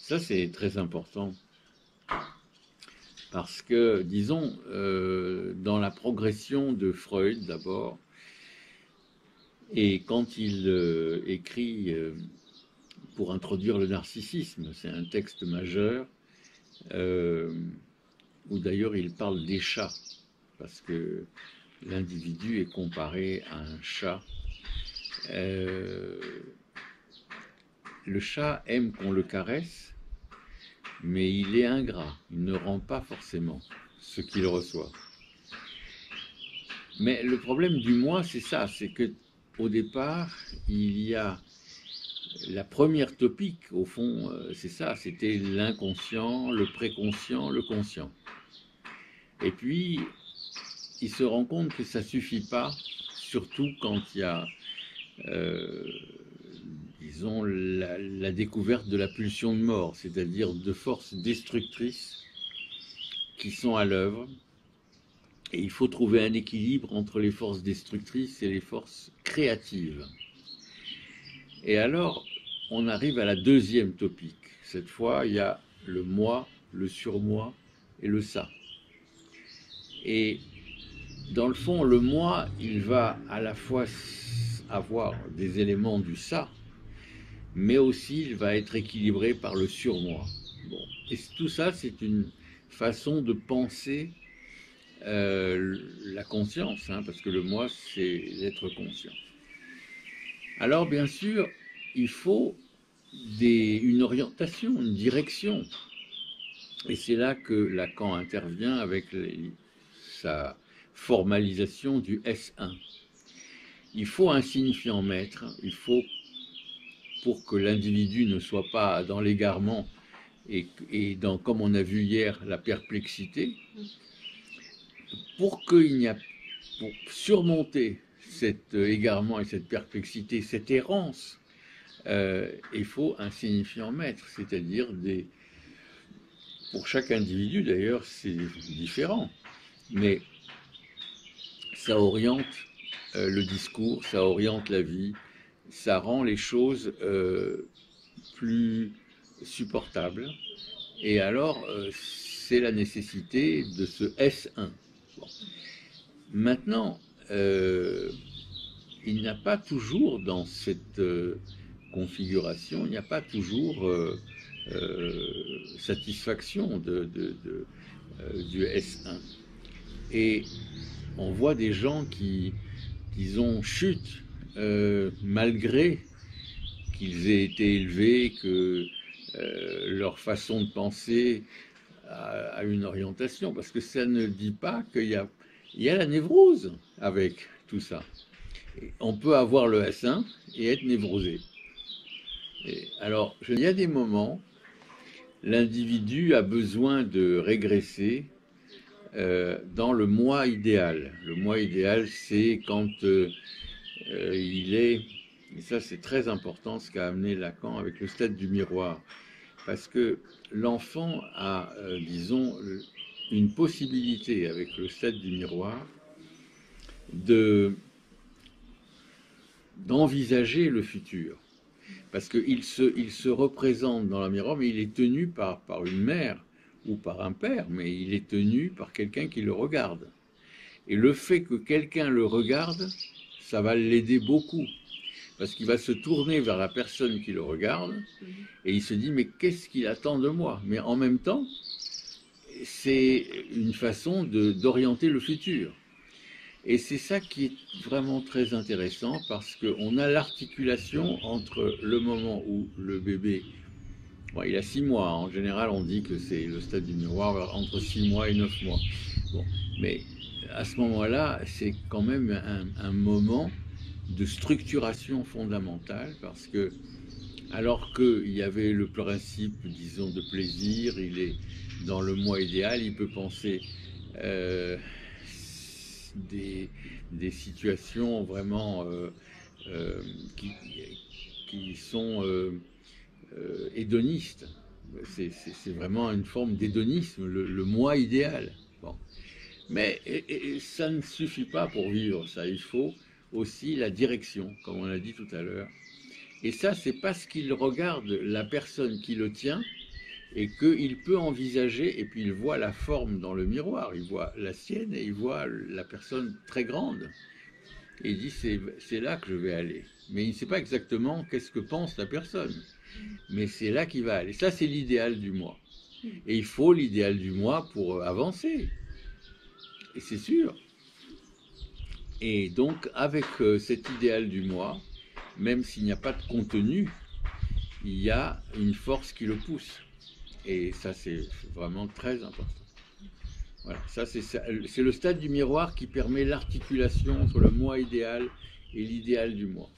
Ça, c'est très important parce que, disons, dans la progression de Freud d'abord, et quand il écrit pour introduire le narcissisme, c'est un texte majeur, euh, où d'ailleurs il parle des chats, parce que l'individu est comparé à un chat. Euh, le chat aime qu'on le caresse, mais il est ingrat, il ne rend pas forcément ce qu'il reçoit. Mais le problème du moi, c'est ça, c'est que au départ, il y a la première topique, au fond, c'est ça, c'était l'inconscient, le préconscient, le conscient. Et puis, il se rend compte que ça suffit pas, surtout quand il y a, euh, disons, la découverte de la pulsion de mort, c'est-à-dire de forces destructrices qui sont à l'œuvre. Et il faut trouver un équilibre entre les forces destructrices et les forces créatives. Et alors, on arrive à la deuxième topique. Cette fois, il y a le moi, le surmoi et le ça. Et dans le fond, le moi, il va à la fois avoir des éléments du ça, mais aussi il va être équilibré par le surmoi. Bon. Et tout ça, c'est une façon de penser la conscience, hein, parce que le moi, c'est l'être conscient. Alors, bien sûr, il faut une orientation, une direction. Et c'est là que Lacan intervient avec sa formalisation du S1. Il faut un signifiant maître, il faut, pour que l'individu ne soit pas dans l'égarement et dans, comme on a vu hier, la perplexité, pour surmonter cet égarement et cette perplexité, cette errance, il faut un signifiant maître, c'est-à-dire pour chaque individu d'ailleurs c'est différent, mais ça oriente le discours, ça oriente la vie, ça rend les choses plus supportables. Et alors, c'est la nécessité de ce S1. Bon. Maintenant, il n'y a pas toujours dans cette configuration, il n'y a pas toujours satisfaction du S1. Et on voit des gens qui, disons, chutent malgré qu'ils aient été élevés, que leur façon de penser a une orientation, parce que ça ne dit pas qu'il y a la névrose avec tout ça. Et on peut avoir le S1 et être névrosé. Alors, il y a des moments, l'individu a besoin de régresser dans le moi idéal. Le moi idéal, c'est quand il est, et ça c'est très important ce qu'a amené Lacan avec le stade du miroir, parce que l'enfant a, disons, une possibilité avec le stade du miroir d'envisager le futur. Parce qu'il se représente dans le miroir, mais il est tenu par une mère ou par un père, mais il est tenu par quelqu'un qui le regarde. Et le fait que quelqu'un le regarde, ça va l'aider beaucoup. Parce qu'il va se tourner vers la personne qui le regarde, et il se dit, mais qu'est-ce qu'il attend de moi? Mais en même temps, c'est une façon d'orienter le futur. Et c'est ça qui est vraiment très intéressant, parce qu'on a l'articulation entre le moment où le bébé, bon, il a 6 mois, en général on dit que c'est le stade du miroir entre 6 mois et 9 mois. Bon, mais à ce moment-là, c'est quand même un moment de structuration fondamentale, parce que alors qu'il y avait le principe, disons, de plaisir, il est dans le moi idéal, il peut penser des situations vraiment qui sont hédonistes. C'est vraiment une forme d'hédonisme, le moi idéal. Bon. Mais ça ne suffit pas pour vivre ça, il faut aussi la direction, comme on l'a dit tout à l'heure. Et ça, c'est parce qu'il regarde la personne qui le tient, et qu'il peut envisager, et puis il voit la forme dans le miroir, il voit la sienne et il voit la personne très grande. Et il dit c'est là que je vais aller. Mais il ne sait pas exactement qu'est-ce que pense la personne. Mais c'est là qu'il va aller. Ça, c'est l'idéal du moi. Et il faut l'idéal du moi pour avancer. Et c'est sûr. Et donc, avec cet idéal du moi, même s'il n'y a pas de contenu, il y a une force qui le pousse. Et ça, c'est vraiment très important. Voilà, ça, c'est le stade du miroir qui permet l'articulation entre le moi idéal et l'idéal du moi.